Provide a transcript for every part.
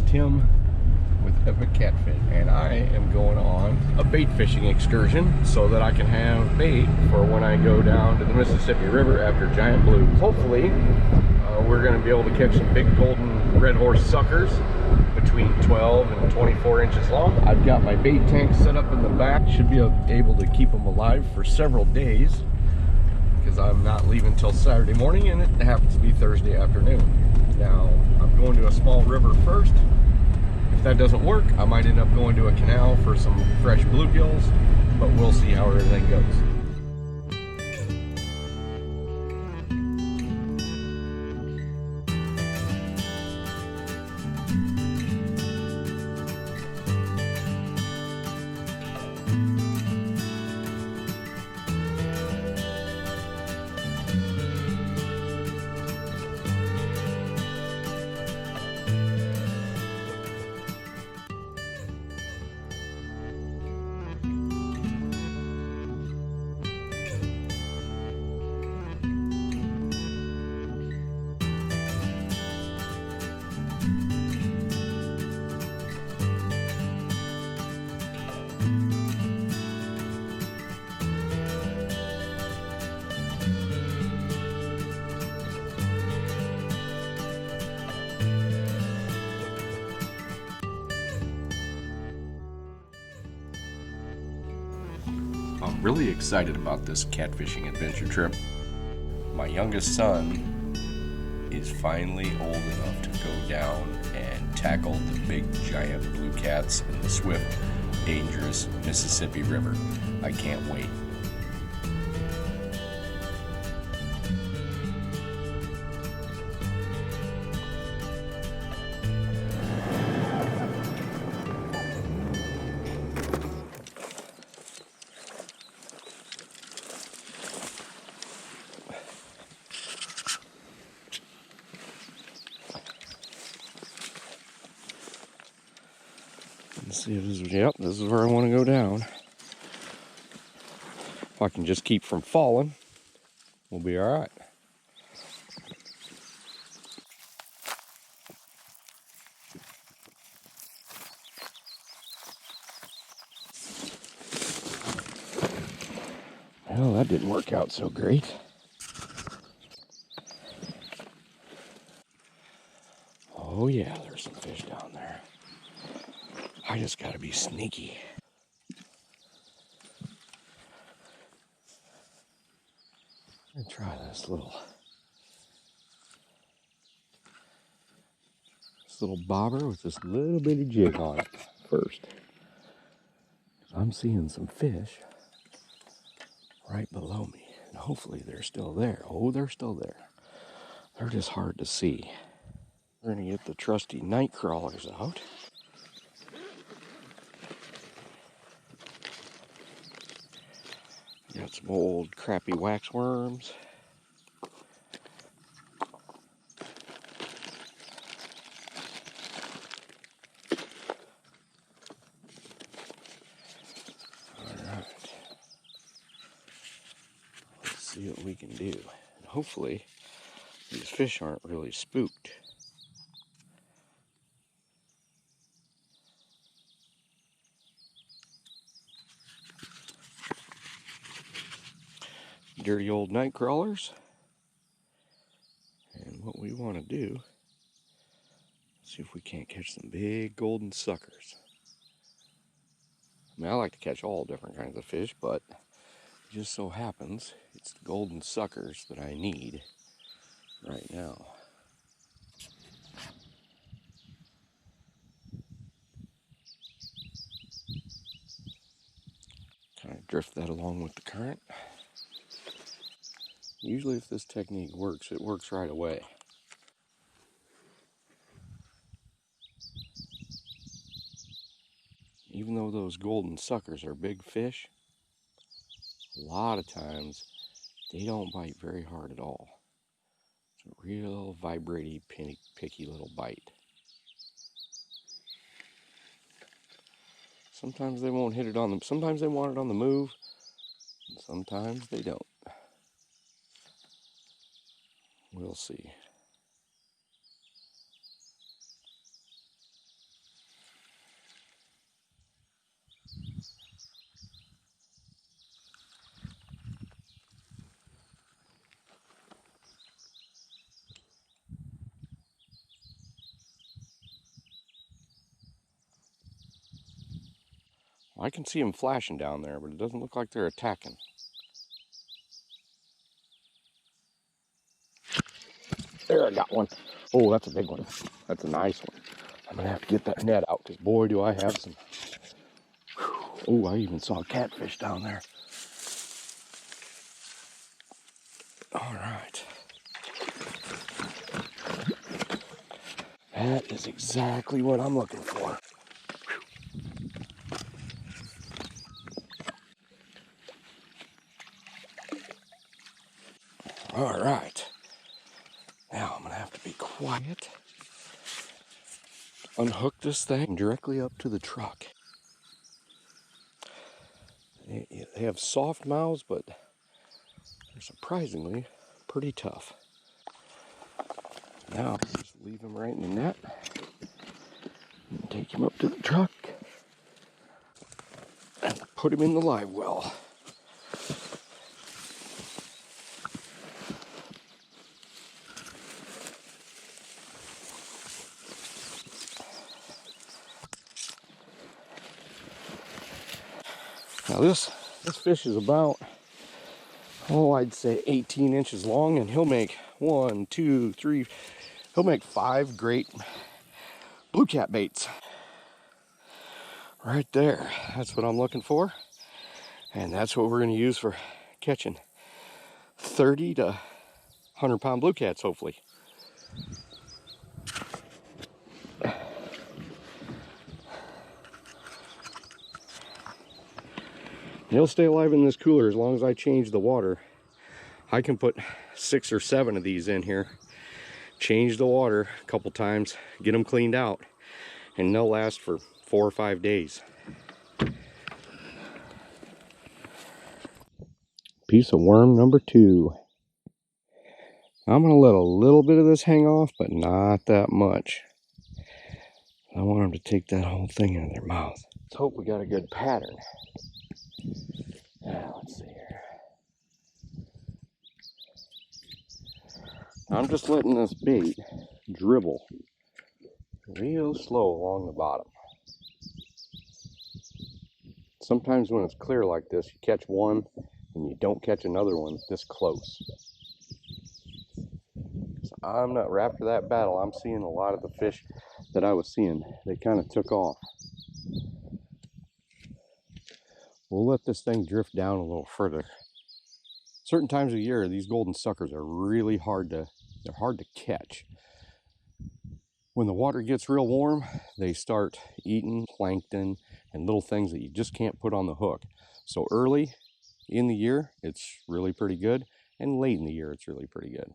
Tim with Epic Catfish, and I am going on a bait fishing excursion so that I can have bait for when I go down to the Mississippi River after giant blues. Hopefully, we're going to be able to catch some big golden red horse suckers between 12 and 24 inches long. I've got my bait tank set up in the back. Should be able to keep them alive for several days because I'm not leaving till Saturday morning, and it happens to be Thursday afternoon. Now, I'm going to a small river first. If that doesn't work, I might end up going to a canal for some fresh bluegills, but we'll see how everything goes. I'm really excited about this catfishing adventure trip. My youngest son is finally old enough to go down and tackle the big giant blue cats in the swift, dangerous Mississippi River. I can't wait. Let's see if this is, yep, this is where I want to go down. If I can just keep from falling, we'll be all right. Well, that didn't work out so great. Oh yeah, there's some fish down there. I just gotta be sneaky. I'm gonna try this little bobber with this little bitty jig on it first. I'm seeing some fish right below me, and hopefully they're still there. Oh, they're still there. They're just hard to see. We're gonna get the trusty night crawlers out. Got some old crappy wax worms. Alright. Let's see what we can do. And hopefully these fish aren't really spooked. Dirty old night crawlers. And what we want to do, see if we can't catch some big golden suckers. I mean, I like to catch all different kinds of fish, but it just so happens it's the golden suckers that I need right now. Kind of drift that along with the current. Usually if this technique works, it works right away. Even though those golden suckers are big fish, a lot of times they don't bite very hard at all. It's a real vibraty, picky little bite. Sometimes they won't hit it on them. Sometimes they want it on the move, and sometimes they don't. We'll see. I can see them flashing down there, but it doesn't look like they're attacking. There, I got one. Oh, that's a big one. That's a nice one. I'm gonna have to get that net out, because boy, do I have some. Oh, I even saw a catfish down there. All right. That is exactly what I'm looking for. All right. Now I'm gonna have to be quiet. Unhook this thing directly up to the truck. They have soft mouths, but they're surprisingly pretty tough. Now, just leave him right in the net and take him up to the truck and put him in the live well. Now this fish is about, I'd say 18 inches long, and he'll make 1, 2, 3, he'll make 5 great blue cat baits. Right there, that's what I'm looking for. And that's what we're gonna use for catching 30 to 100-pound blue cats, hopefully. He'll stay alive in this cooler as long as I change the water. I can put 6 or 7 of these in here, change the water a couple times, get them cleaned out, and they'll last for 4 or 5 days. Piece of worm number 2. I'm gonna let a little bit of this hang off, but not that much. I want them to take that whole thing into their mouth. Let's hope we got a good pattern. Now, let's see here. I'm just letting this bait dribble real slow along the bottom. Sometimes when it's clear like this, you catch one and you don't catch another one this close. So I'm not, after that battle, I'm seeing a lot of the fish that I was seeing. They kind of took off. We'll let this thing drift down a little further. Certain times of year, these golden suckers are really hard to catch. When the water gets real warm, they start eating plankton and little things that you just can't put on the hook. So early in the year, it's really pretty good, and late in the year, it's really pretty good.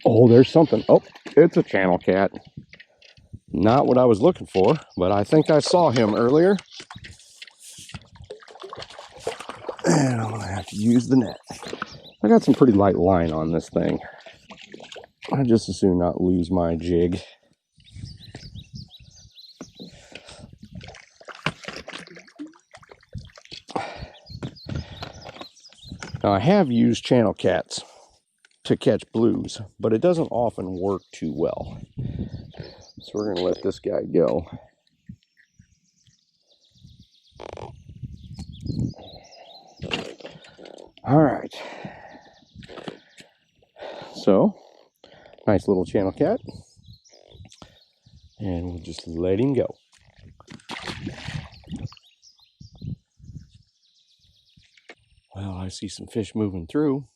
Oh, there's something. Oh, it's a channel cat. Not what I was looking for, but I think I saw him earlier. And I'm gonna have to use the net. I got some pretty light line on this thing. I just as soon not lose my jig. Now, I have used channel cats to catch blues, but it doesn't often work too well. So we're going to let this guy go. All right. So, nice little channel cat. And we'll just let him go. Well, I see some fish moving through.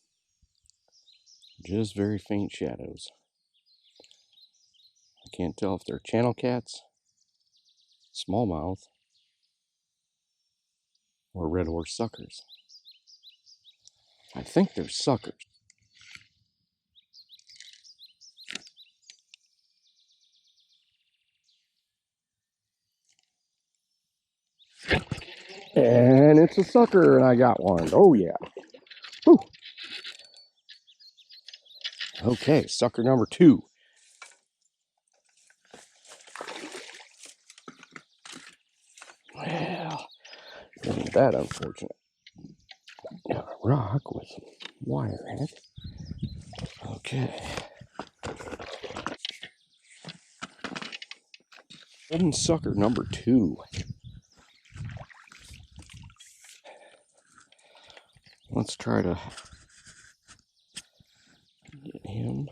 Just very faint shadows. I can't tell if they're channel cats, smallmouth, or red horse suckers. I think they're suckers. And it's a sucker, and I got one. Oh yeah. Whew. Okay, sucker number 2. Well, isn't that unfortunate? Got a rock with some wire in it. Okay. Golden sucker number 2. Let's try to get him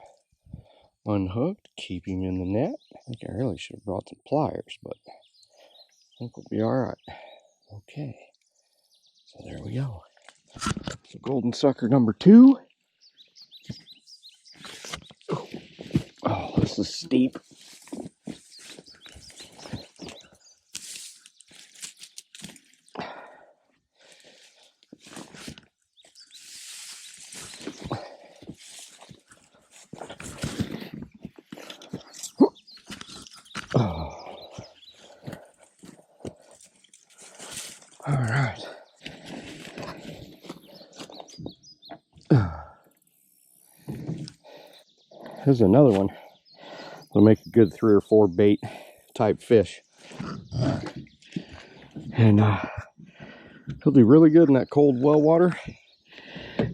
unhooked, keep him in the net. I think I really should have brought some pliers, but I think we'll be all right. Okay, so there we go. So golden sucker number 2. Oh, this is steep. Oh. All right. Here's another one. It'll make a good 3 or 4 bait type fish. And he'll do really good in that cold well water.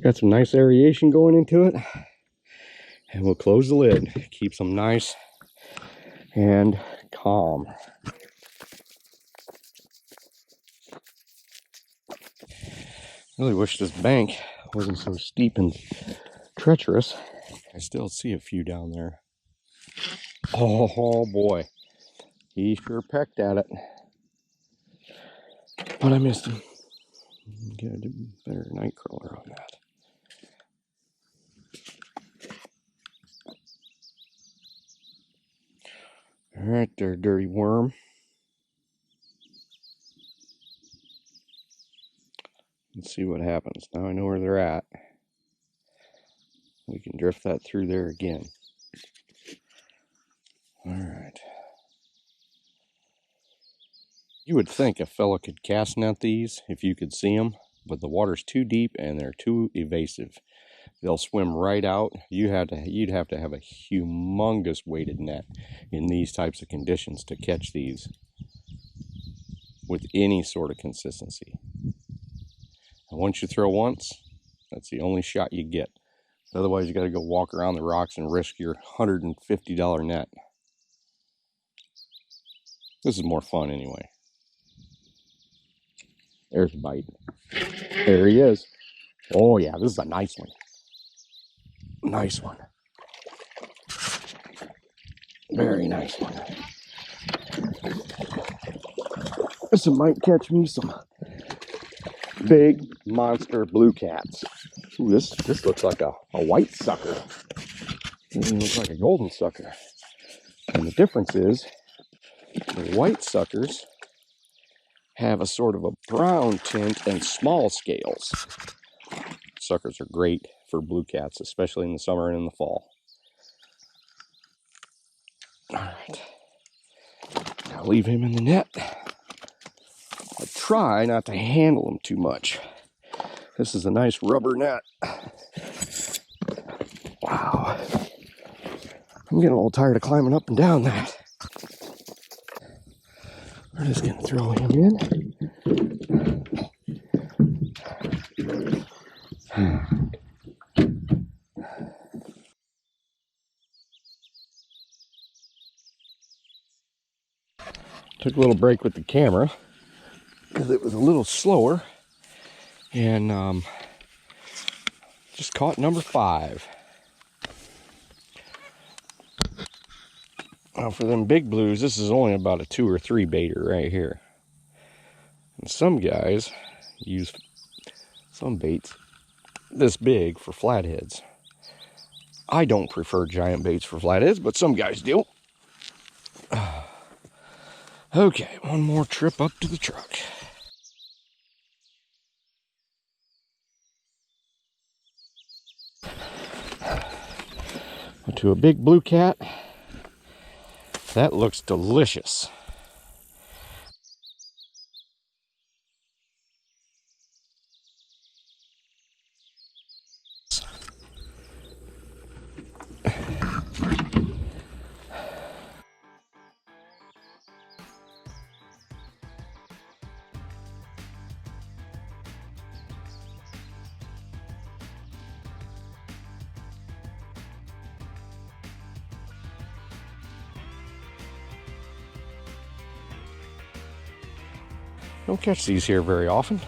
Got some nice aeration going into it. And we'll close the lid. Keeps them nice and calm. Really wish this bank wasn't so steep and treacherous. I still see a few down there. Oh boy, he sure pecked at it. But I missed him. Get a better night crawler on that. All right there, dirty worm. Let's see what happens. Now I know where they're at. We can drift that through there again. All right. You would think a fella could cast net these if you could see them, but the water's too deep and they're too evasive. They'll swim right out. You'd have to have a humongous weighted net in these types of conditions to catch these with any sort of consistency. And once you throw once, that's the only shot you get. Otherwise, you got to go walk around the rocks and risk your $150 net. This is more fun anyway. There's a bite. There he is. Oh yeah, this is a nice one. Nice one. Very nice one. This might catch me some big monster blue cats. Ooh, this looks like a white sucker. It looks like a golden sucker. And the difference is the white suckers have a sort of a brown tint and small scales. Suckers are great for blue cats, especially in the summer and in the fall. All right, now leave him in the net. I try not to handle him too much. This is a nice rubber net. Wow. I'm getting a little tired of climbing up and down that. We're just gonna throw him in. Took a little break with the camera because it was a little slower, and just caught number 5. Now for them big blues, this is only about a 2 or 3 baiter right here. And some guys use some baits this big for flatheads. I don't prefer giant baits for flatheads, but some guys do. Okay, one more trip up to the truck. To a big blue cat. That looks delicious. Don't catch these here very often.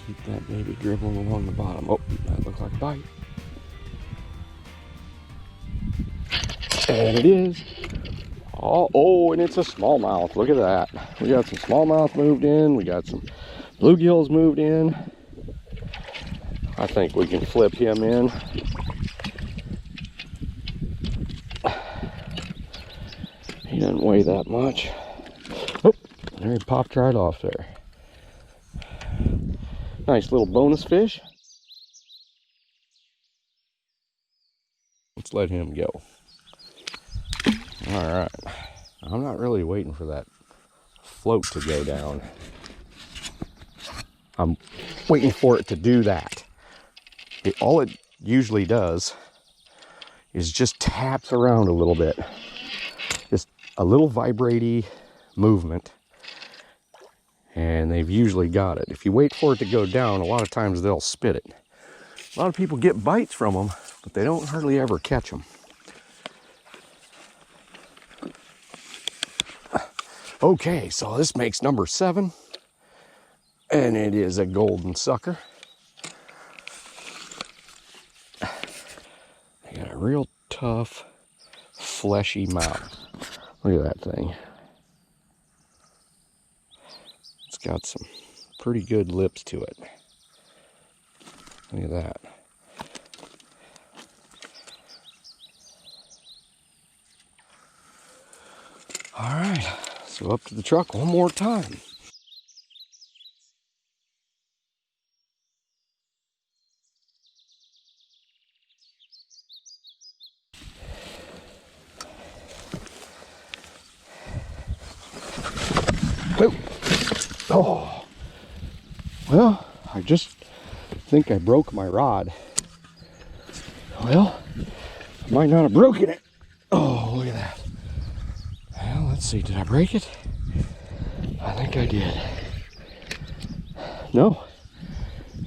Keep that baby dribbling along the bottom. Oh, that looks like a bite. And it is. Oh, and it's a smallmouth. Look at that. We got some smallmouth moved in. We got some bluegills moved in. I think we can flip him in. He doesn't weigh that much. Oh, there he popped right off there. Nice little bonus fish. Let's let him go. All right. I'm not really waiting for that float to go down. I'm waiting for it to do that. All it usually does is just taps around a little bit. Just a little vibraty movement. And they've usually got it. If you wait for it to go down, a lot of times they'll spit it. A lot of people get bites from them, but they don't hardly ever catch them. Okay, so this makes number 7. And it is a golden sucker. They got a real tough, fleshy mouth. Look at that thing. It's got some pretty good lips to it. Look at that. All right, so up to the truck one more time. Oh, well, I just think I broke my rod. Well, I might not have broken it. Oh, look at that. Well, let's see, did I break it? I think I did. No,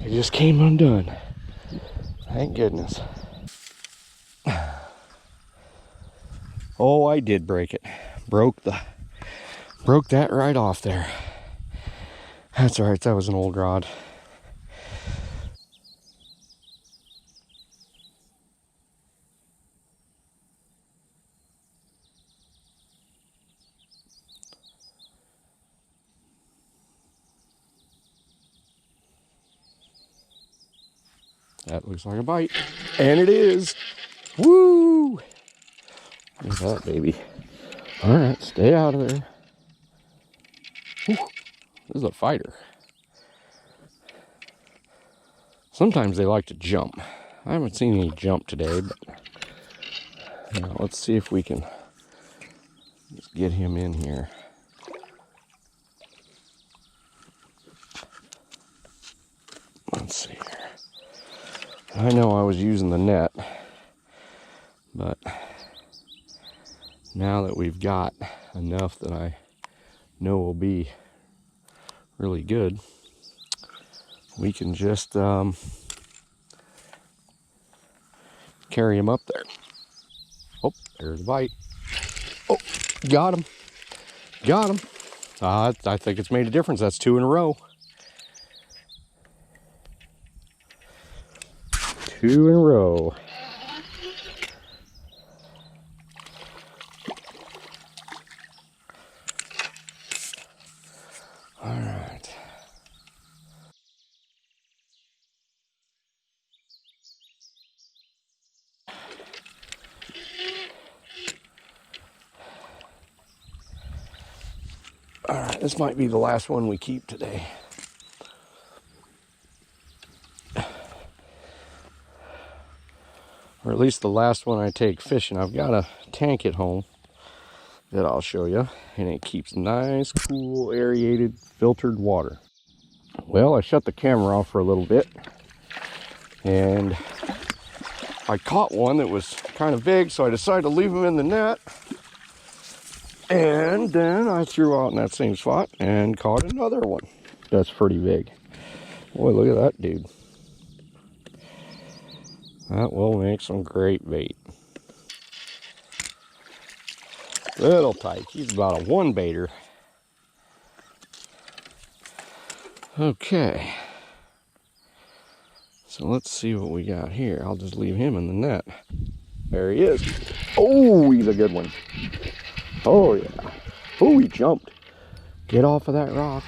it just came undone. Thank goodness. Oh, I did break it. Broke that right off there. That's all right, that was an old rod. That looks like a bite. And it is. Woo! Look at that, baby. All right, stay out of there. Whew. This is a fighter. Sometimes they like to jump. I haven't seen any jump today, but let's see if we can just get him in here. Let's see here. I know I was using the net, but now that we've got enough that I know will be really good, we can just carry him up there. Oh, there's a bite. Oh, got him. Got him. I think it's made a difference. That's 2 in a row. 2 in a row. All right. All right, this might be the last one we keep today. Or at least the last one I take fishing. I've got a tank at home that I'll show you, and it keeps nice, cool, aerated, filtered water. Well, I shut the camera off for a little bit, and I caught one that was kind of big, so I decided to leave him in the net. And then I threw out in that same spot and caught another one that's pretty big. Boy, look at that dude. That will make some great bait. Little tyke. He's about a 1-baiter. Okay. So let's see what we got here. I'll just leave him in the net. There he is. Oh, he's a good one. Oh, yeah. Oh, he jumped. Get off of that rock.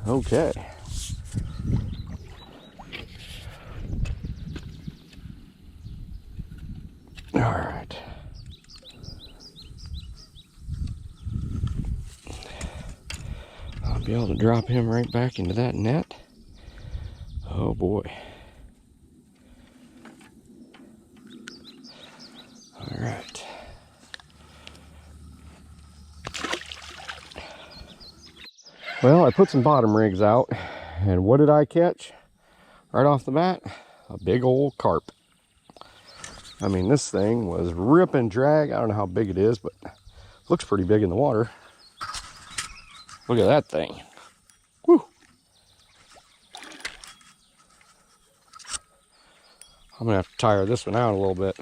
Okay. All right. I'll be able to drop him right back into that net. Oh boy. All right. Well, I put some bottom rigs out, and what did I catch? Right off the bat, a big old carp. I mean, this thing was rip and drag. I don't know how big it is, but it looks pretty big in the water. Look at that thing. Woo! I'm gonna have to tire this one out a little bit.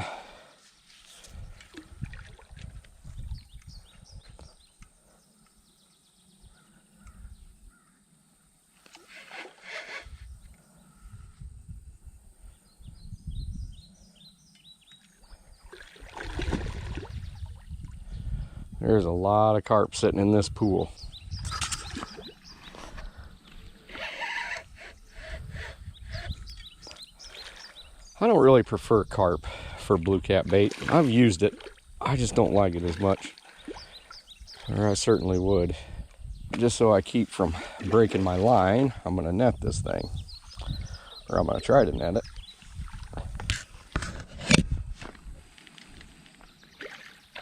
There's a lot of carp sitting in this pool. I don't really prefer carp for blue cat bait. I've used it. I just don't like it as much. Or I certainly would. Just so I keep from breaking my line, I'm gonna net this thing. Or I'm gonna try to net it.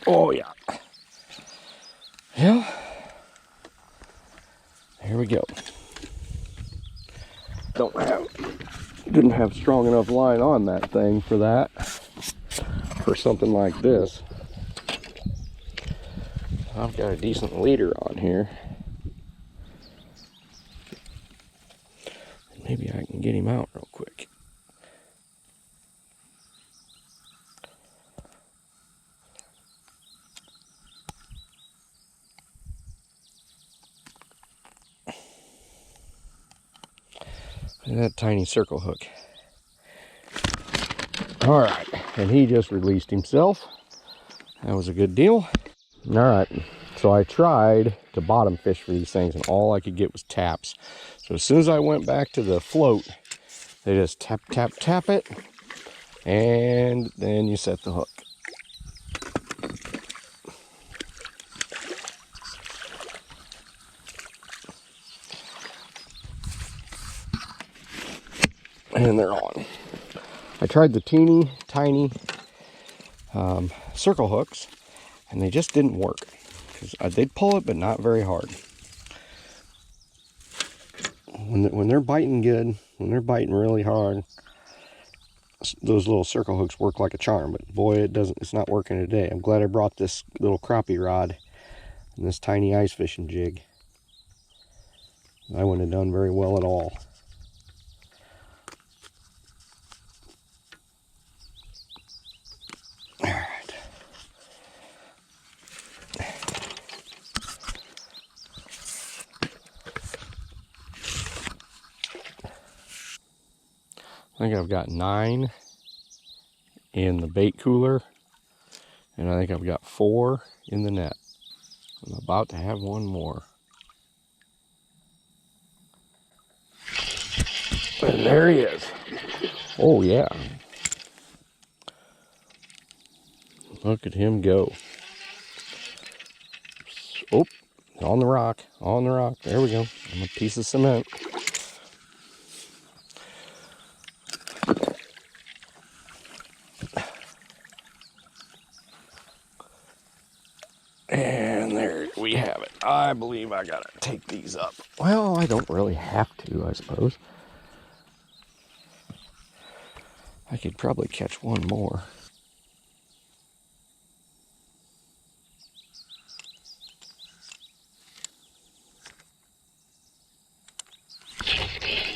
Oh yeah. Yeah. Here we go. Didn't have strong enough line on that thing for that. For something like this. I've got a decent leader on here. Maybe I can get him out real quick. Look at that tiny circle hook. All right, and he just released himself. That was a good deal. All right, so I tried to bottom fish for these things, and all I could get was taps. So as soon as I went back to the float, they just tap, tap, tap it, and then you set the hook. And they're on. I tried the teeny tiny circle hooks, and they just didn't work. They'd pull it, but not very hard. When they're biting good, when they're biting really hard, those little circle hooks work like a charm. But boy, it's not working today. I'm glad I brought this little crappie rod and this tiny ice fishing jig. I wouldn't have done very well at all. I think I've got 9 in the bait cooler, and I think I've got 4 in the net. I'm about to have one more. And there he is. Oh yeah. Look at him go. Oh, on the rock, on the rock. There we go. I'm a piece of cement. And there we have it. I believe I gotta take these up. Well, I don't really have to, I suppose. I could probably catch one more.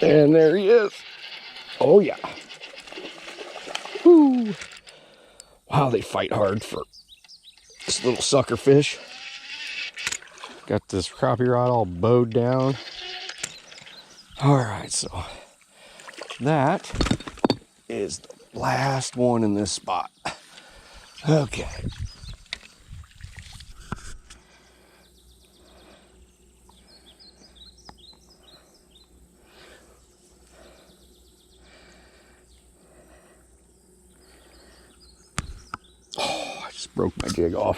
And there he is. Oh yeah. Woo. Wow, they fight hard for this little sucker fish. Got this crappie rod all bowed down. All right, so that is the last one in this spot. Okay. Oh, I just broke my jig off.